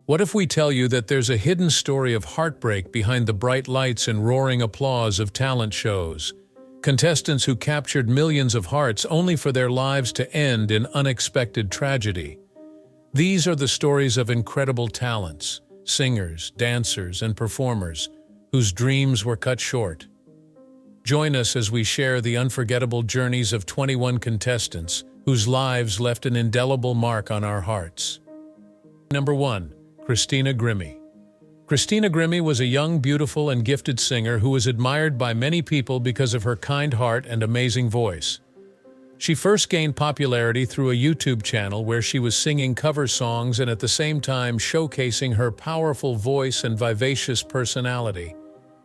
What if we tell you that there's a hidden story of heartbreak behind the bright lights and roaring applause of talent shows? Contestants who captured millions of hearts only for their lives to end in unexpected tragedy. These are the stories of incredible talents, singers, dancers, and performers whose dreams were cut short. Join us as we share the unforgettable journeys of 21 contestants whose lives left an indelible mark on our hearts. Number 1. Christina Grimmie. Christina Grimmie was a young, beautiful, and gifted singer who was admired by many people because of her kind heart and amazing voice. She first gained popularity through a YouTube channel where she was singing cover songs and at the same time showcasing her powerful voice and vivacious personality.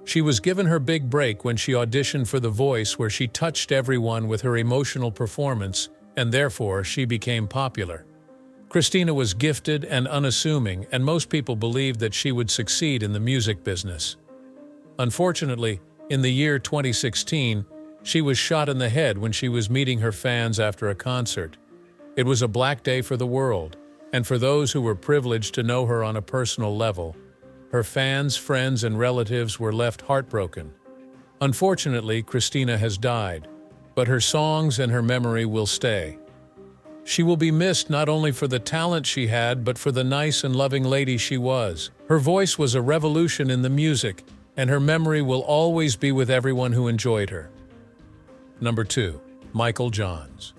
She was given her big break when she auditioned for The Voice, where she touched everyone with her emotional performance, and therefore she became popular. Christina was gifted and unassuming, and most people believed that she would succeed in the music business. Unfortunately, in the year 2016, she was shot in the head when she was meeting her fans after a concert. It was a black day for the world, and for those who were privileged to know her on a personal level, her fans, friends, and relatives were left heartbroken. Unfortunately, Christina has died, but her songs and her memory will stay. She will be missed not only for the talent she had, but for the nice and loving lady she was. Her voice was a revolution in the music, and her memory will always be with everyone who enjoyed her. Number 2. Michael Johns.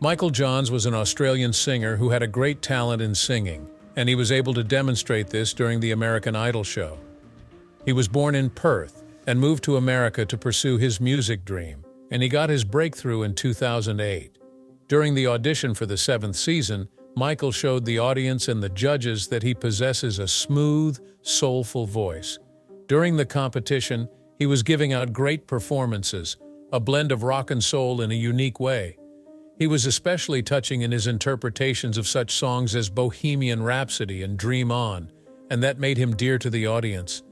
Michael Johns was an Australian singer who had a great talent in singing, and he was able to demonstrate this during the American Idol show. He was born in Perth and moved to America to pursue his music dream, and he got his breakthrough in 2008. During the audition for the 7th season, Michael showed the audience and the judges that he possesses a smooth, soulful voice. During the competition, he was giving out great performances, a blend of rock and soul in a unique way. He was especially touching in his interpretations of such songs as Bohemian Rhapsody and Dream On, and that made him dear to the audience.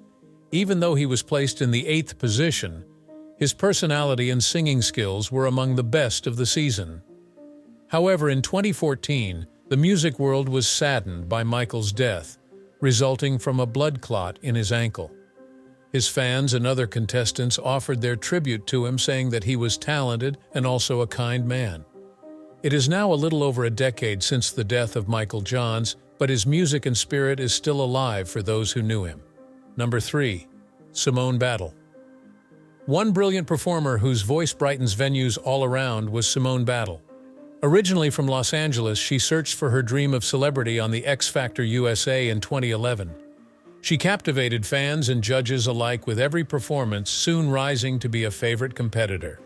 Even though he was placed in the 8th position, his personality and singing skills were among the best of the season. However, in 2014, the music world was saddened by Michael's death, resulting from a blood clot in his ankle. His fans and other contestants offered their tribute to him, saying that he was talented and also a kind man. It is now a little over a decade since the death of Michael Johns, but his music and spirit is still alive for those who knew him. Number 3. Simone Battle. One brilliant performer whose voice brightens venues all around was Simone Battle. Originally from Los Angeles, she searched for her dream of celebrity on the X Factor USA in 2011. She captivated fans and judges alike with every performance, soon rising to be a favorite competitor.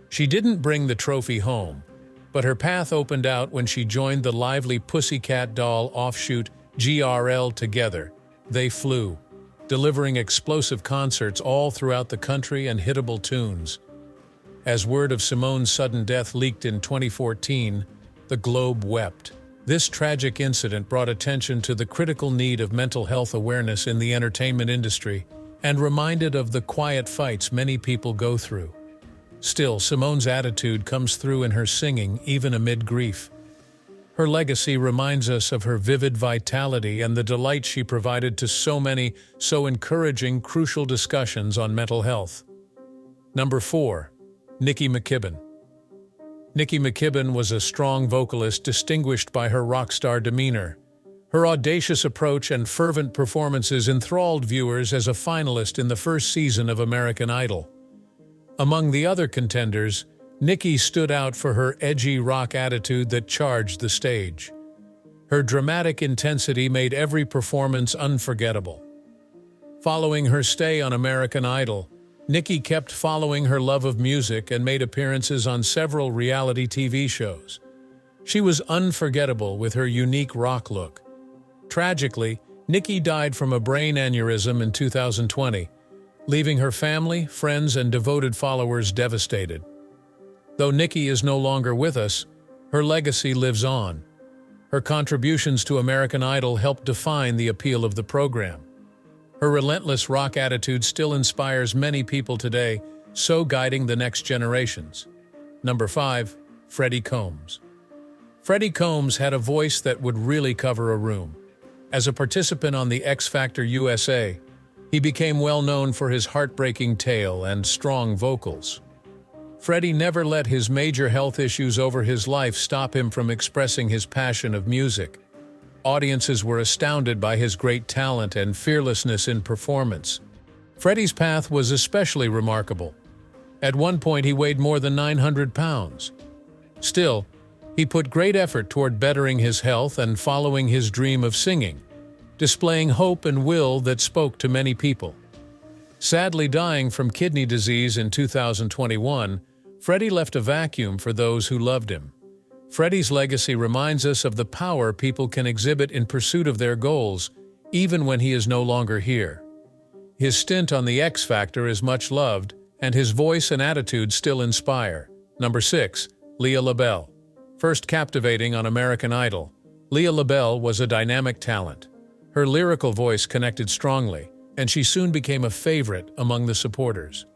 She didn't bring the trophy home, but her path opened out when she joined the lively Pussycat Doll offshoot GRL Together. They flew, delivering explosive concerts all throughout the country and hittable tunes. As word of Simone's sudden death leaked in 2014, the globe wept. This tragic incident brought attention to the critical need of mental health awareness in the entertainment industry and reminded of the quiet fights many people go through. Still, Simone's attitude comes through in her singing, even amid grief. Her legacy reminds us of her vivid vitality and the delight she provided to so many, so encouraging, crucial discussions on mental health. Number 4. Nikki McKibben. Nikki McKibben was a strong vocalist distinguished by her rock star demeanor. Her audacious approach and fervent performances enthralled viewers as a finalist in the first season of American Idol. Among the other contenders, Nikki stood out for her edgy rock attitude that charged the stage. Her dramatic intensity made every performance unforgettable. Following her stay on American Idol, Nikki kept following her love of music and made appearances on several reality TV shows. She was unforgettable with her unique rock look. Tragically, Nikki died from a brain aneurysm in 2020, leaving her family, friends, and devoted followers devastated. Though Nikki is no longer with us, her legacy lives on. Her contributions to American Idol helped define the appeal of the program. Her relentless rock attitude still inspires many people today, so guiding the next generations. Number 5. Freddycombes. Freddycombes had a voice that would really cover a room. As a participant on the X Factor USA, he became well known for his heartbreaking tale and strong vocals. Freddie never let his major health issues over his life stop him from expressing his passion of music. Audiences were astounded by his great talent and fearlessness in performance. Freddie's path was especially remarkable. At one point, he weighed more than 900 pounds. Still, he put great effort toward bettering his health and following his dream of singing, displaying hope and will that spoke to many people. Sadly dying from kidney disease in 2021, Freddie left a vacuum for those who loved him. Freddie's legacy reminds us of the power people can exhibit in pursuit of their goals, even when he is no longer here. His stint on the X Factor is much loved, and his voice and attitude still inspire. Number 6. Leah Lael. First captivating on American Idol, Leah Lael was a dynamic talent. Her lyrical voice connected strongly, and she soon became a favorite among the supporters.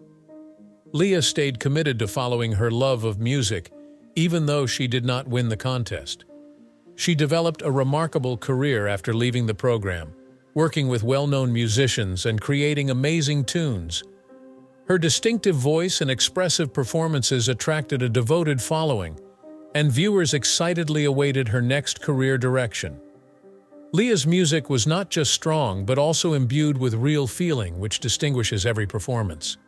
Leah stayed committed to following her love of music, even though she did not win the contest. She developed a remarkable career after leaving the program, working with well-known musicians and creating amazing tunes. Her distinctive voice and expressive performances attracted a devoted following, and viewers excitedly awaited her next career direction. Leah's music was not just strong but also imbued with real feeling, which distinguishes every performance.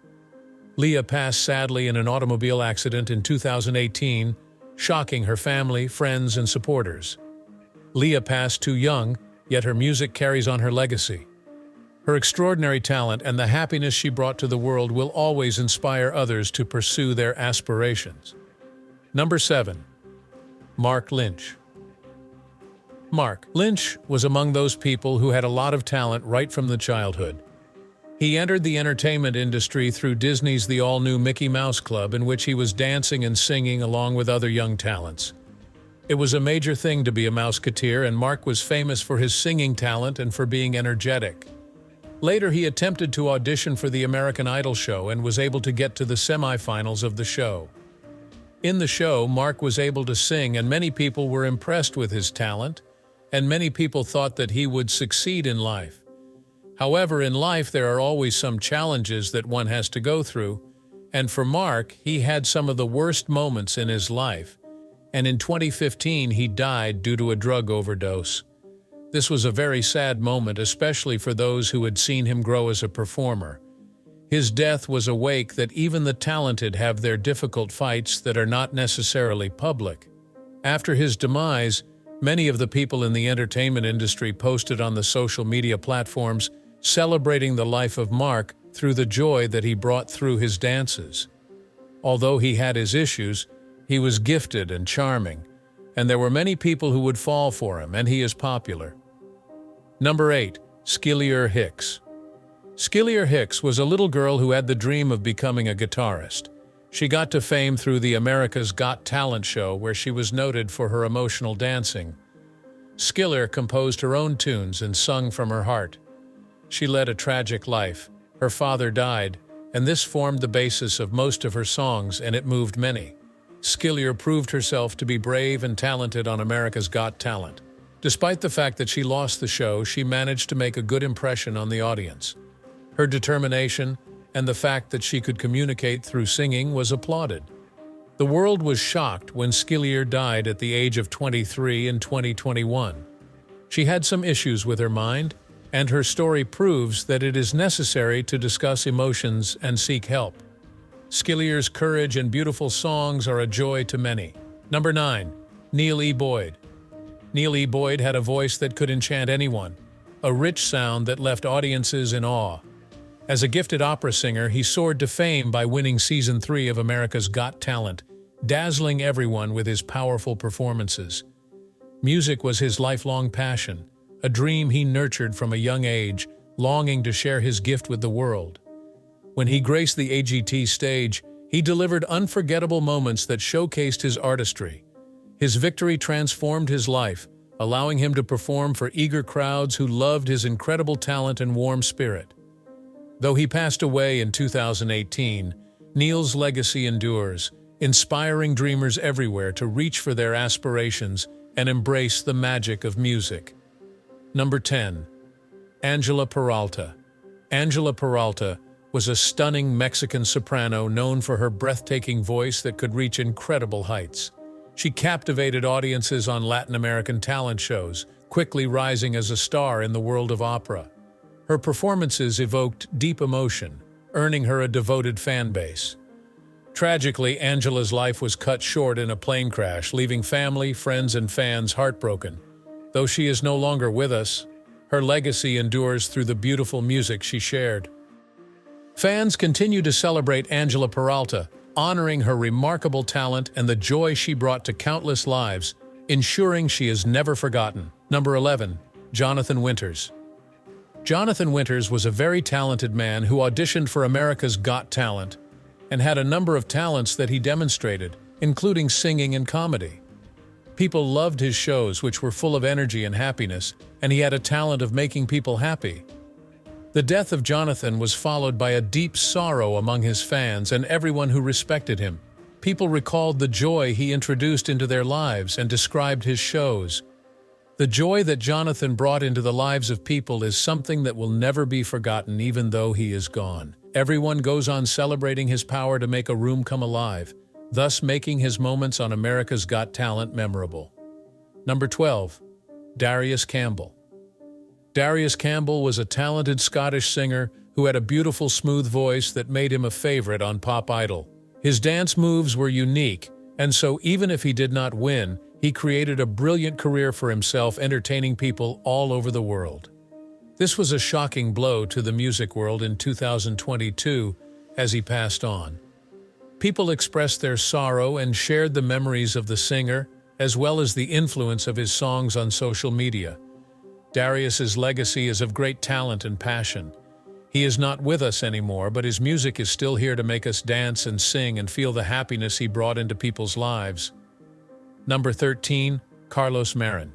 Leah passed sadly in an automobile accident in 2018, shocking her family, friends, and supporters. Leah passed too young, yet her music carries on her legacy. Her extraordinary talent and the happiness she brought to the world will always inspire others to pursue their aspirations. Number 7. Lynch. Lynch was among those people who had a lot of talent right from the childhood. He entered the entertainment industry through Disney's The All-New Mickey Mouse Club, in which he was dancing and singing along with other young talents. It was a major thing to be a Mouseketeer, and Mark was famous for his singing talent and for being energetic. Later, he attempted to audition for the American Idol show and was able to get to the semifinals of the show. In the show, Mark was able to sing, and many people were impressed with his talent, and many people thought that he would succeed in life. However, in life there are always some challenges that one has to go through, and for Mark, he had some of the worst moments in his life, and in 2015 he died due to a drug overdose. This was a very sad moment, especially for those who had seen him grow as a performer. His death was a wake that even the talented have their difficult fights that are not necessarily public. After his demise, many of the people in the entertainment industry posted on the social media platforms celebrating the life of Mark through the joy that he brought through his dances. Although he had his issues, he was gifted and charming, and there were many people who would fall for him, and he is popular. Number 8. Skiler Hicks. Skiler Hicks was a little girl who had the dream of becoming a guitarist. She got to fame through the America's Got Talent show, where she was noted for her emotional dancing. Skiler composed her own tunes and sung from her heart. She led a tragic life. Her father died, and this formed the basis of most of her songs, and it moved many. Skiler proved herself to be brave and talented on America's Got Talent. Despite the fact that she lost the show, she managed to make a good impression on the audience. Her determination and the fact that she could communicate through singing was applauded. The world was shocked when Skiler died at the age of 23 in 2021. She had some issues with her mind, and her story proves that it is necessary to discuss emotions and seek help. Skiler's courage and beautiful songs are a joy to many. Number 9. Neil E. Boyd. Neil E. Boyd had a voice that could enchant anyone, a rich sound that left audiences in awe. As a gifted opera singer, he soared to fame by winning Season 3 of America's Got Talent, dazzling everyone with his powerful performances. Music was his lifelong passion, a dream he nurtured from a young age, longing to share his gift with the world. When he graced the AGT stage, he delivered unforgettable moments that showcased his artistry. His victory transformed his life, allowing him to perform for eager crowds who loved his incredible talent and warm spirit. Though he passed away in 2018, Neil's legacy endures, inspiring dreamers everywhere to reach for their aspirations and embrace the magic of music. Number 10. Angela Peralta. Angela Peralta was a stunning Mexican soprano known for her breathtaking voice that could reach incredible heights. She captivated audiences on Latin American talent shows, quickly rising as a star in the world of opera. Her performances evoked deep emotion, earning her a devoted fan base. Tragically, Angela's life was cut short in a plane crash, leaving family, friends, and fans heartbroken. Though she is no longer with us, her legacy endures through the beautiful music she shared. Fans continue to celebrate Angela Peralta, honoring her remarkable talent and the joy she brought to countless lives, ensuring she is never forgotten. Number 11. Jonathan Winters. Jonathan Winters was a very talented man who auditioned for America's Got Talent and had a number of talents that he demonstrated, including singing and comedy. People loved his shows, which were full of energy and happiness, and he had a talent of making people happy. The death of Jonathan was followed by a deep sorrow among his fans and everyone who respected him. People recalled the joy he introduced into their lives and described his shows. The joy that Jonathan brought into the lives of people is something that will never be forgotten, even though he is gone. Everyone goes on celebrating his power to make a room come alive, thus making his moments on America's Got Talent memorable. Number 12. Darius Campbell. Darius Campbell was a talented Scottish singer who had a beautiful, smooth voice that made him a favorite on Pop Idol. His dance moves were unique, and so even if he did not win, he created a brilliant career for himself, entertaining people all over the world. This was a shocking blow to the music world in 2022 as he passed on. People expressed their sorrow and shared the memories of the singer, as well as the influence of his songs on social media. Darius's legacy is of great talent and passion. He is not with us anymore, but his music is still here to make us dance and sing and feel the happiness he brought into people's lives. Number 13. Carlos Marin.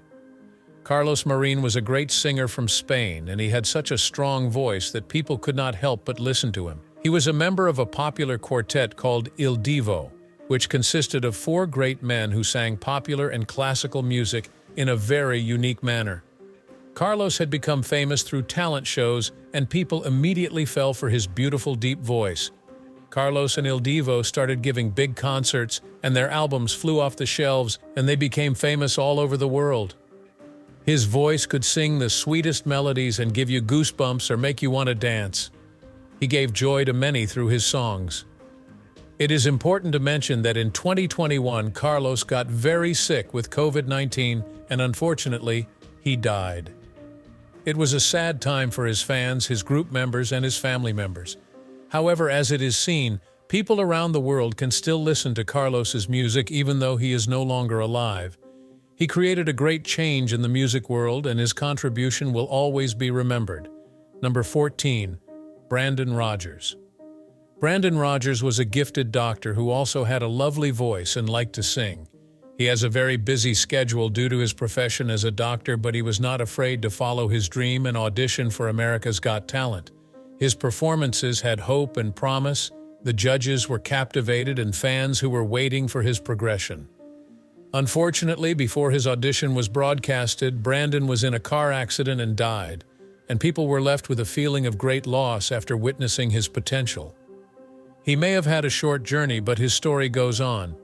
Carlos Marin was a great singer from Spain, and he had such a strong voice that people could not help but listen to him. He was a member of a popular quartet called Il Divo, which consisted of 4 great men who sang popular and classical music in a very unique manner. Carlos had become famous through talent shows, and people immediately fell for his beautiful, deep voice. Carlos and Il Divo started giving big concerts, and their albums flew off the shelves, and they became famous all over the world. His voice could sing the sweetest melodies and give you goosebumps or make you want to dance. He gave joy to many through his songs. It is important to mention that in 2021, Carlos got very sick with COVID-19, and unfortunately, he died. It was a sad time for his fans, his group members, and his family members. However, as it is seen, people around the world can still listen to Carlos's music even though he is no longer alive. He created a great change in the music world, and his contribution will always be remembered. Number 14. Brandon Rogers. Brandon Rogers was a gifted doctor who also had a lovely voice and liked to sing. He has a very busy schedule due to his profession as a doctor, but he was not afraid to follow his dream and audition for America's Got Talent. His performances had hope and promise, the judges were captivated, and fans who were waiting for his progression. Unfortunately, before his audition was broadcasted, Brandon was in a car accident and died, and people were left with a feeling of great loss after witnessing his potential. He may have had a short journey, but his story goes on.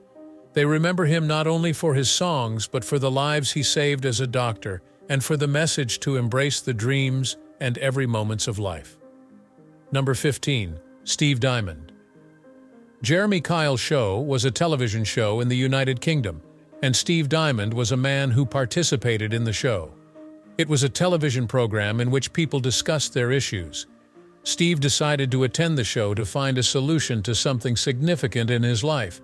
They remember him not only for his songs, but for the lives he saved as a doctor, and for the message to embrace the dreams and every moments of life. Number 15. Steve Diamond. Jeremy Kyle's Show was a television show in the United Kingdom, and Steve Diamond was a man who participated in the show. It was a television program in which people discussed their issues. Steve decided to attend the show to find a solution to something significant in his life.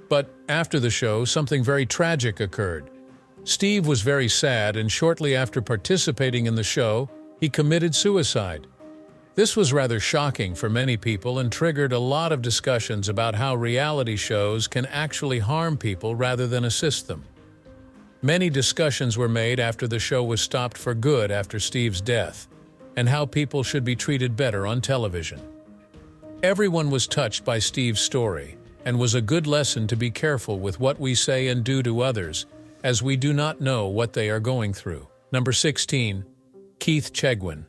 But after the show, something very tragic occurred. Steve was very sad, and shortly after participating in the show, he committed suicide. This was rather shocking for many people and triggered a lot of discussions about how reality shows can actually harm people rather than assist them. Many discussions were made after the show was stopped for good after Steve's death, and how people should be treated better on television. Everyone was touched by Steve's story, and was a good lesson to be careful with what we say and do to others, as we do not know what they are going through. Number 16. Keith Chegwin.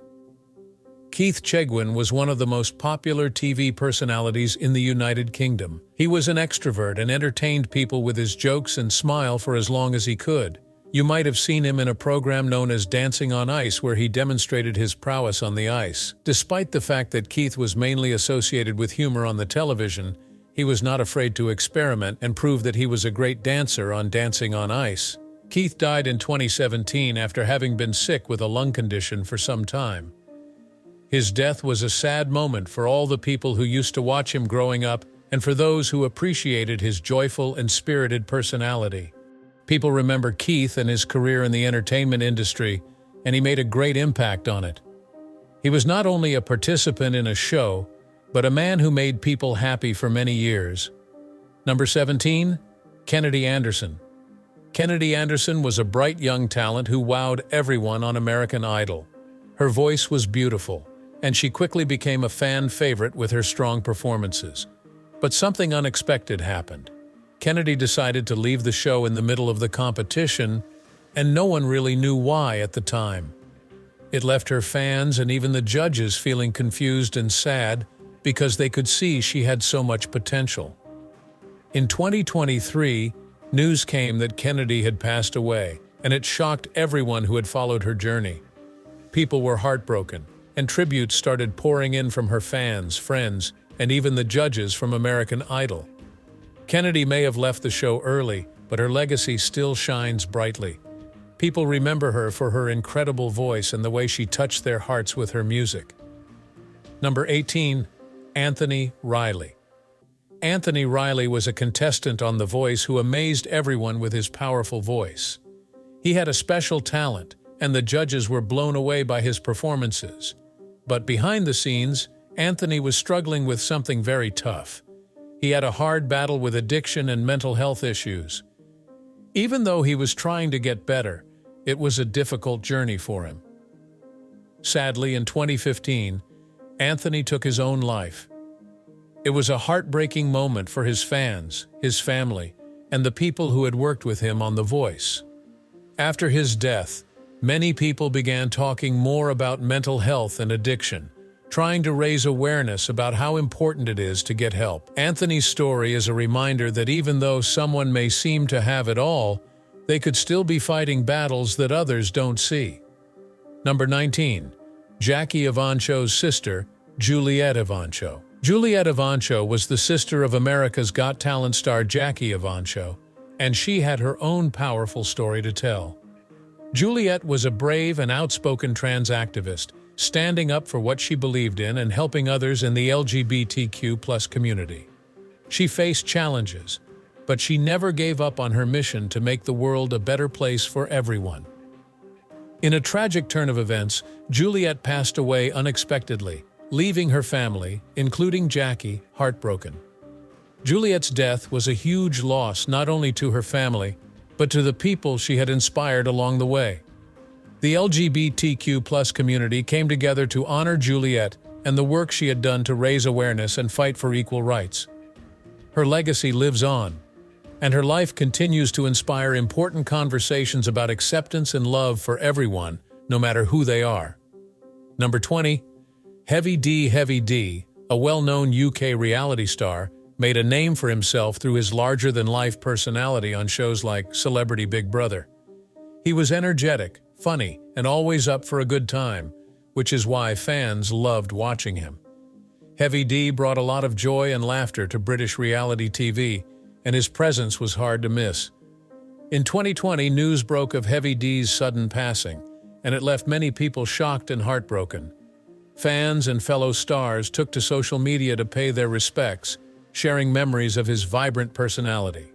Keith Chegwin was one of the most popular TV personalities in the United Kingdom. He was an extrovert and entertained people with his jokes and smile for as long as he could. You might have seen him in a program known as Dancing on Ice, where he demonstrated his prowess on the ice. Despite the fact that Keith was mainly associated with humor on the television, he was not afraid to experiment and prove that he was a great dancer on Dancing on Ice. Keith died in 2017 after having been sick with a lung condition for some time. His death was a sad moment for all the people who used to watch him growing up and for those who appreciated his joyful and spirited personality. People remember Keith and his career in the entertainment industry, and he made a great impact on it. He was not only a participant in a show, but a man who made people happy for many years. Number 17, Kennedy Anderson. Kennedy Anderson was a bright young talent who wowed everyone on American Idol. Her voice was beautiful, and she quickly became a fan favorite with her strong performances. But something unexpected happened. Kennedy decided to leave the show in the middle of the competition, and no one really knew why at the time. It left her fans and even the judges feeling confused and sad because they could see she had so much potential. In 2023, news came that Kennedy had passed away, and it shocked everyone who had followed her journey. People were heartbroken, and tributes started pouring in from her fans, friends, and even the judges from American Idol. Kennedy may have left the show early, but her legacy still shines brightly. People remember her for her incredible voice and the way she touched their hearts with her music. Number 18, Anthony Riley. Anthony Riley was a contestant on The Voice who amazed everyone with his powerful voice. He had a special talent, and the judges were blown away by his performances. But behind the scenes, Anthony was struggling with something very tough. He had a hard battle with addiction and mental health issues. Even though he was trying to get better, it was a difficult journey for him. Sadly, in 2015, Anthony took his own life. It was a heartbreaking moment for his fans, his family, and the people who had worked with him on The Voice. After his death, many people began talking more about mental health and addiction, trying to raise awareness about how important it is to get help. Anthony's story is a reminder that even though someone may seem to have it all, they could still be fighting battles that others don't see. Number 19, Jackie Evancho's sister, Juliette Evancho. Juliette Evancho was the sister of America's Got Talent star Jackie Evancho, and she had her own powerful story to tell. Juliette was a brave and outspoken trans activist, standing up for what she believed in and helping others in the LGBTQ+ community. She faced challenges, but she never gave up on her mission to make the world a better place for everyone. In a tragic turn of events, Juliette passed away unexpectedly, leaving her family, including Jackie, heartbroken. Juliette's death was a huge loss not only to her family, but to the people she had inspired along the way. The LGBTQ+ community came together to honor Juliette and the work she had done to raise awareness and fight for equal rights. Her legacy lives on, and her life continues to inspire important conversations about acceptance and love for everyone, no matter who they are. Number 20, Heavy D, a well-known UK reality star, made a name for himself through his larger-than-life personality on shows like Celebrity Big Brother. He was energetic, funny, and always up for a good time, which is why fans loved watching him. Heavy D brought a lot of joy and laughter to British reality TV, and his presence was hard to miss. In 2020, news broke of Heavy D's sudden passing, and it left many people shocked and heartbroken. Fans and fellow stars took to social media to pay their respects, sharing memories of his vibrant personality.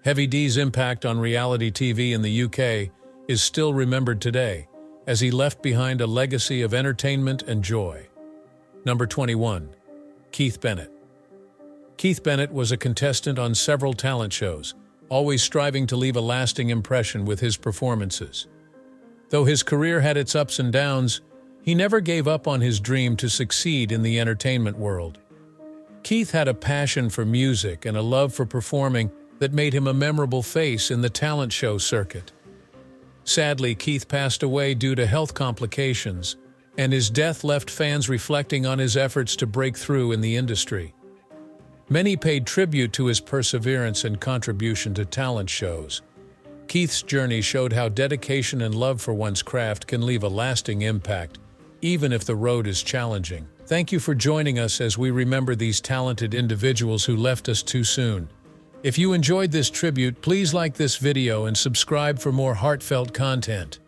Heavy D's impact on reality TV in the UK is still remembered today, as he left behind a legacy of entertainment and joy. Number 21, Keith Bennett. Keith Bennett was a contestant on several talent shows, always striving to leave a lasting impression with his performances. Though his career had its ups and downs, he never gave up on his dream to succeed in the entertainment world. Keith had a passion for music and a love for performing that made him a memorable face in the talent show circuit. Sadly, Keith passed away due to health complications, and his death left fans reflecting on his efforts to break through in the industry. Many paid tribute to his perseverance and contribution to talent shows. Keith's journey showed how dedication and love for one's craft can leave a lasting impact, even if the road is challenging. Thank you for joining us as we remember these talented individuals who left us too soon. If you enjoyed this tribute, please like this video and subscribe for more heartfelt content.